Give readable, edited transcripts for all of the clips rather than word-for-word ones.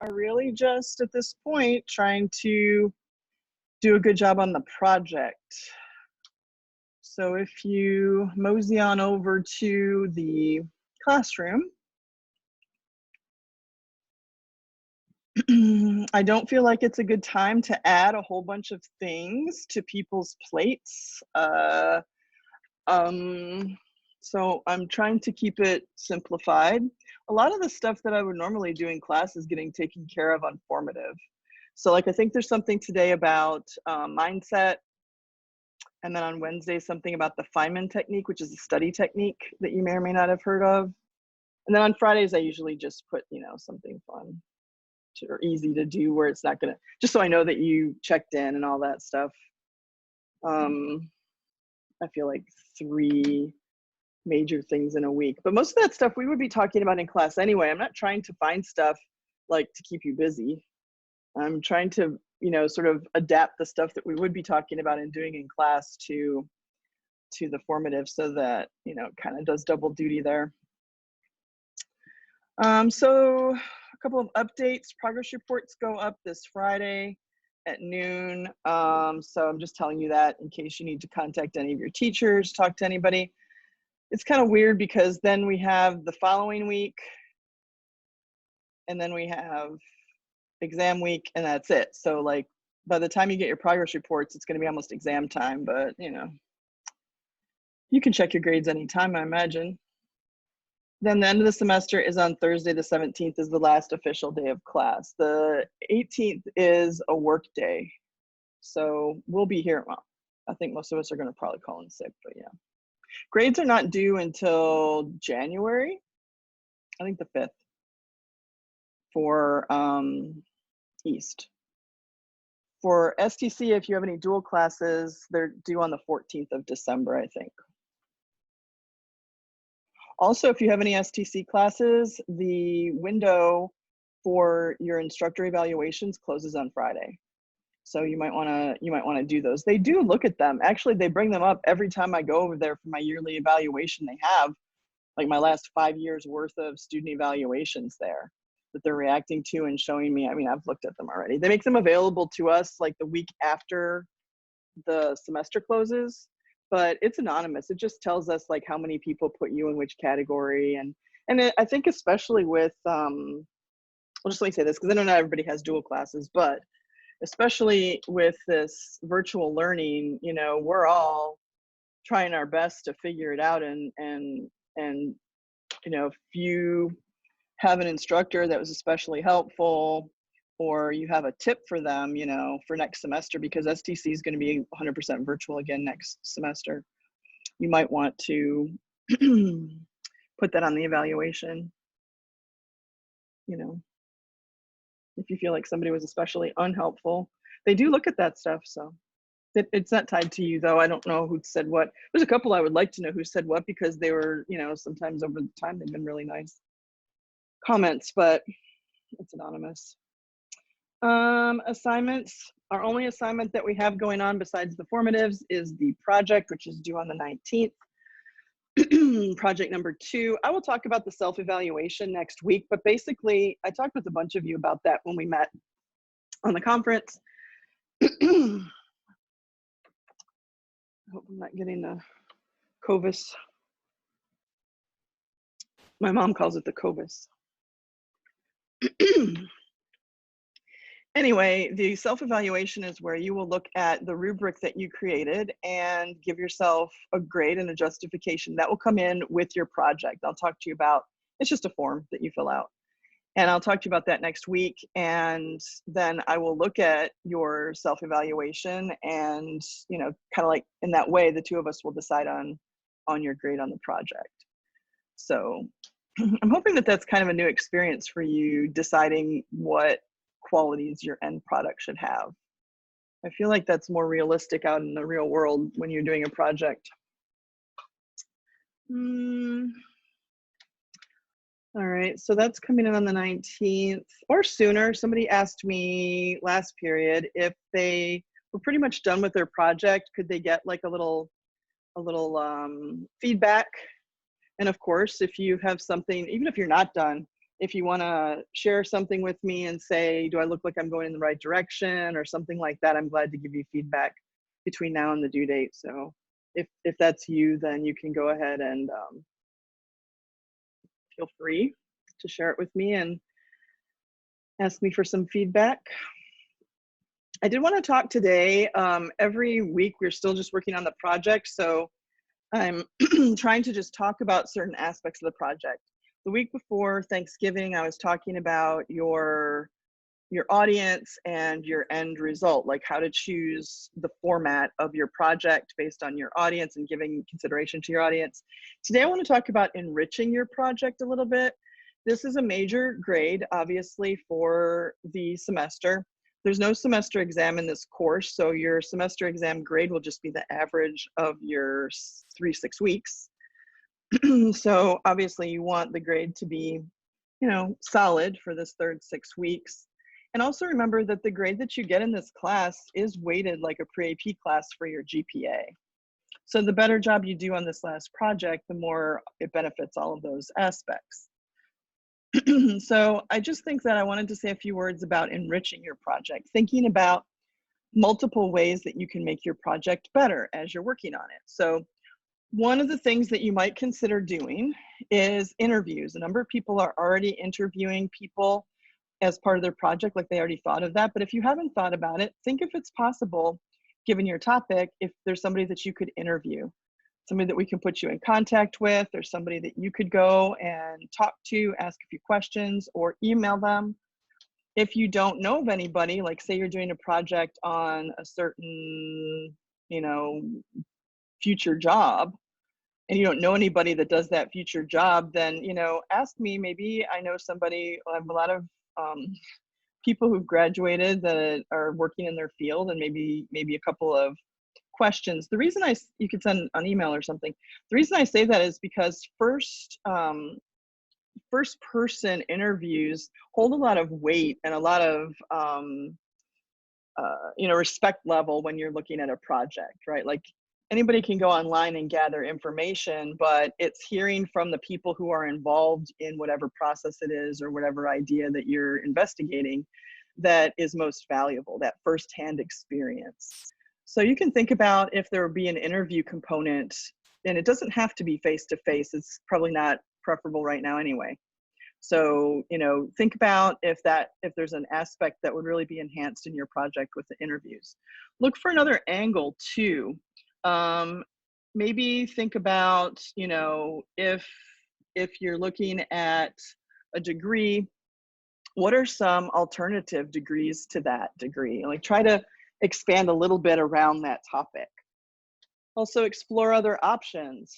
are really just at this point trying to do a good job on the project. So if you mosey on over to the classroom, I don't feel like it's a good time to add a whole bunch of things to people's plates. So I'm trying to keep it simplified. A lot of the stuff that I would normally do in class is getting taken care of on formative. So like, I think there's something today about mindset. And then on Wednesday, something about the Feynman technique, which is a study technique that you may or may not have heard of. And then on Fridays, I usually just put, something fun or easy to do where it's not gonna, just so I know that you checked in and all that stuff. I feel like 3 major things in a week, but most of that stuff we would be talking about in class anyway. I'm not trying to find stuff like to keep you busy. I'm trying to, sort of adapt the stuff that we would be talking about and doing in class to the formative, so that, it kind of does double duty there. So a couple of updates. Progress reports go up this Friday at noon. So I'm just telling you that in case you need to contact any of your teachers, talk to anybody. It's kind of weird because then we have the following week, and then we have exam week, and that's it. So like, by the time you get your progress reports, it's going to be almost exam time, but you can check your grades anytime, I imagine. Then the end of the semester is on Thursday, the 17th is the last official day of class. The 18th is a work day. So we'll be here. Well, I think most of us are going to probably call in sick, but yeah. Grades are not due until January, I think the 5th, for East. For STC, if you have any dual classes, they're due on the 14th of December, I think. Also, if you have any STC classes, the window for your instructor evaluations closes on Friday. So you might want to do those. They do look at them. Actually, they bring them up every time I go over there for my yearly evaluation. They have like my last 5 years worth of student evaluations there that they're reacting to and showing me. I mean, I've looked at them already. They make them available to us like the week after the semester closes, but it's anonymous. It just tells us like how many people put you in which category. And I think especially with, well, just let me say this, because I know not everybody has dual classes, but especially with this virtual learning, we're all trying our best to figure it out. And if you have an instructor that was especially helpful, or you have a tip for them, for next semester, because STC is going to be 100% virtual again next semester, you might want to put that on the evaluation, if you feel like somebody was especially unhelpful. They do look at that stuff, so it's not tied to you, though. I don't know who said what. There's a couple I would like to know who said what, because they were, sometimes over the time they've been really nice comments, but it's anonymous. Assignments. Our only assignment that we have going on besides the formatives is the project, which is due on the 19th. Project number 2. I will talk about the self-evaluation next week, but basically I talked with a bunch of you about that when we met on the conference. I hope I'm not getting the COVID. My mom calls it the COVID. Anyway, the self-evaluation is where you will look at the rubric that you created and give yourself a grade and a justification that will come in with your project. I'll talk to you about, it's just a form that you fill out. And I'll talk to you about that next week. And then I will look at your self-evaluation and, kind of like in that way, the two of us will decide on your grade on the project. So I'm hoping that that's kind of a new experience for you, deciding what qualities your end product should have. I feel like that's more realistic out in the real world when you're doing a project. All right, so that's coming in on the 19th or sooner. Somebody asked me last period if they were pretty much done with their project, could they get like a little feedback? And of course, if you have something, even if you're not done, If you want to share something with me and say, do I look like I'm going in the right direction or something like that, I'm glad to give you feedback between now and the due date. So if that's you, then you can go ahead and feel free to share it with me and ask me for some feedback. I did want to talk today. Every week, we're still just working on the project. So I'm trying to just talk about certain aspects of the project. The week before Thanksgiving, I was talking about your audience and your end result, like how to choose the format of your project based on your audience and giving consideration to your audience. Today, I want to talk about enriching your project a little bit. This is a major grade, obviously, for the semester. There's no semester exam in this course, so your semester exam grade will just be the average of your 3-6 weeks. So obviously you want the grade to be, solid for this third 6 weeks. And also remember that the grade that you get in this class is weighted like a pre-AP class for your GPA. So the better job you do on this last project, the more it benefits all of those aspects. So I just think that I wanted to say a few words about enriching your project, thinking about multiple ways that you can make your project better as you're working on it. So one of the things that you might consider doing is interviews. A number of people are already interviewing people as part of their project, like they already thought of that. But if you haven't thought about it, think if it's possible, given your topic, if there's somebody that you could interview, somebody that we can put you in contact with, or somebody that you could go and talk to, ask a few questions, or email them. If you don't know of anybody, like say you're doing a project on a certain, future job, and you don't know anybody that does that future job, then, ask me. Maybe I know somebody. I have a lot of people who've graduated that are working in their field, and maybe a couple of questions. The reason you could send an email or something. The reason I say that is because first person interviews hold a lot of weight and a lot of respect level when you're looking at a project, right? Like anybody can go online and gather information, but it's hearing from the people who are involved in whatever process it is or whatever idea that you're investigating that is most valuable, that firsthand experience. So you can think about if there would be an interview component, and it doesn't have to be face-to-face. It's probably not preferable right now anyway. So, think about if there's an aspect that would really be enhanced in your project with the interviews. Look for another angle too. Maybe think about, if you're looking at a degree, what are some alternative degrees to that degree? Like try to expand a little bit around that topic. Also explore other options.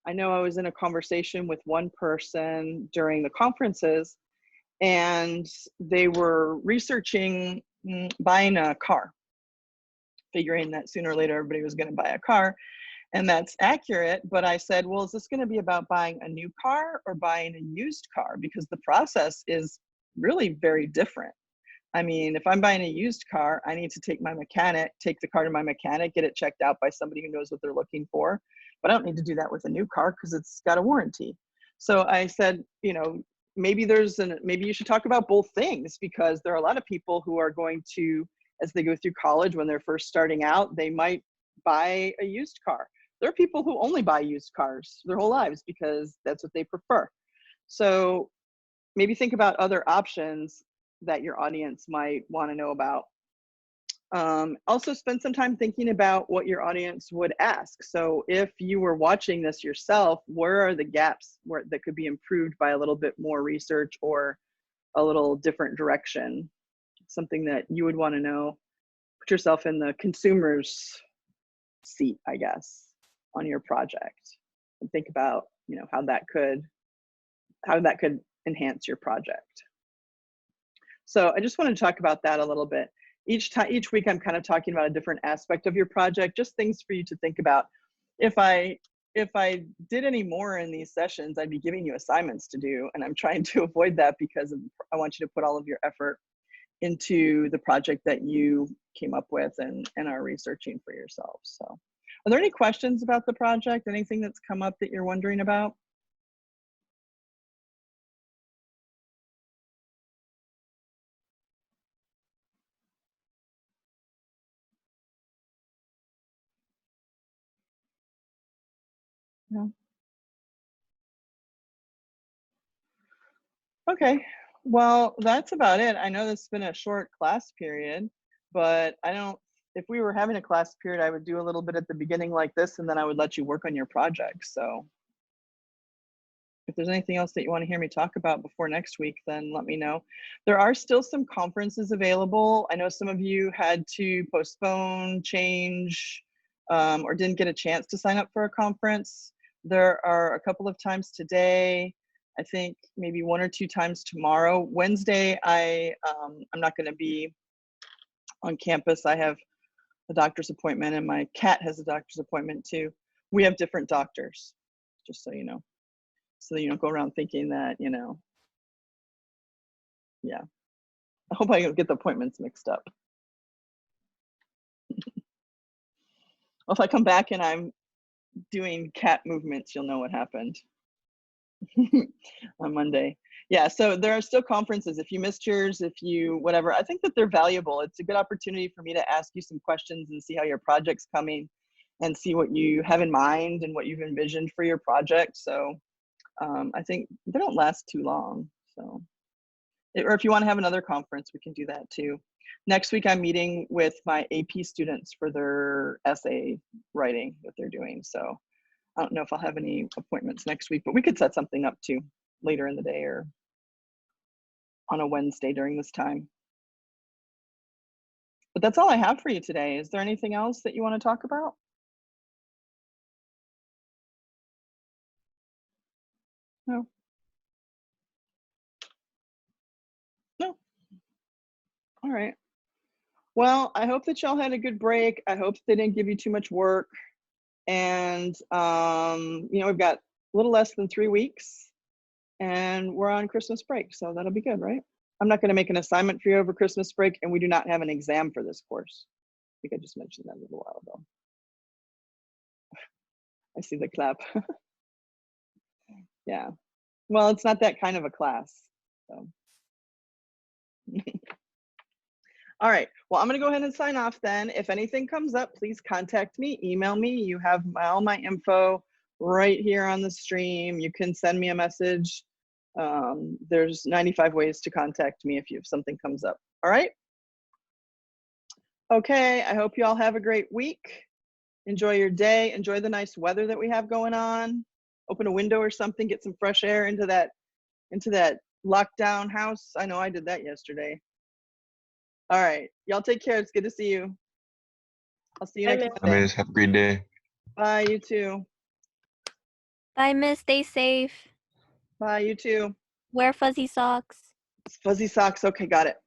I know I was in a conversation with one person during the conferences, and they were researching buying a car, figuring that sooner or later everybody was going to buy a car. And that's accurate. But I said, well, is this going to be about buying a new car or buying a used car? Because the process is really very different. I mean, if I'm buying a used car, I need to take the car to my mechanic, get it checked out by somebody who knows what they're looking for. But I don't need to do that with a new car because it's got a warranty. So I said, maybe you should talk about both things, because there are a lot of people who are going to, as they go through college, when they're first starting out, they might buy a used car. There are people who only buy used cars their whole lives because that's what they prefer. So maybe think about other options that your audience might want to know about. Also spend some time thinking about what your audience would ask. So if you were watching this yourself, where are the gaps that could be improved by a little bit more research or a little different direction? Something that you would want to know. Put yourself in the consumer's seat, I guess, on your project, and think about, how that could enhance your project. So I just wanted to talk about that a little bit. Each week I'm kind of talking about a different aspect of your project, just things for you to think about. If I did any more in these sessions, I'd be giving you assignments to do, and I'm trying to avoid that because I want you to put all of your effort into the project that you came up with and are researching for yourselves. So are there any questions about the project? Anything that's come up that you're wondering about? Yeah. Okay, well, that's about it. I know this has been a short class period, but if we were having a class period, I would do a little bit at the beginning like this, and then I would let you work on your projects. So if there's anything else that you want to hear me talk about before next week, then let me know. There are still some conferences available. I know some of you had to postpone, change, or didn't get a chance to sign up for a conference. There are a couple of times today, I think maybe 1 or 2 times tomorrow. Wednesday, I'm not going to be on campus. I have a doctor's appointment, and my cat has a doctor's appointment too. We have different doctors, just so you know. So that you don't go around thinking that, yeah. I hope I don't get the appointments mixed up. Well, if I come back and I'm doing cat movements, you'll know what happened on Monday. Yeah, so there are still conferences. If you missed yours, if you whatever, I think that they're valuable. It's a good opportunity for me to ask you some questions and see how your project's coming and see what you have in mind and what you've envisioned for your project. So I think they don't last too long. So, or if you want to have another conference, we can do that too. Next week, I'm meeting with my AP students for their essay writing that they're doing. So I don't know if I'll have any appointments next week, but we could set something up too later in the day or on a Wednesday during this time. But that's all I have for you today. Is there anything else that you want to talk about? No. No. All right. Well, I hope that y'all had a good break. I hope they didn't give you too much work. And, we've got a little less than 3 weeks and we're on Christmas break. So that'll be good, right? I'm not going to make an assignment for you over Christmas break, and we do not have an exam for this course. I think I just mentioned that a little while ago. I see the clap. Yeah. Well, it's not that kind of a class. So. All right. Well, I'm going to go ahead and sign off then. If anything comes up, please contact me, email me. You have all my info right here on the stream. You can send me a message. There's 95 ways to contact me if something comes up. All right. Okay. I hope you all have a great week. Enjoy your day. Enjoy the nice weather that we have going on. Open a window or something, get some fresh air into that lockdown house. I know I did that yesterday. All right. Y'all take care. It's good to see you. I'll see you next Monday. Miss, have a great day. Bye, you too. Bye, Miss. Stay safe. Bye, you too. Wear fuzzy socks. Fuzzy socks. Okay, got it.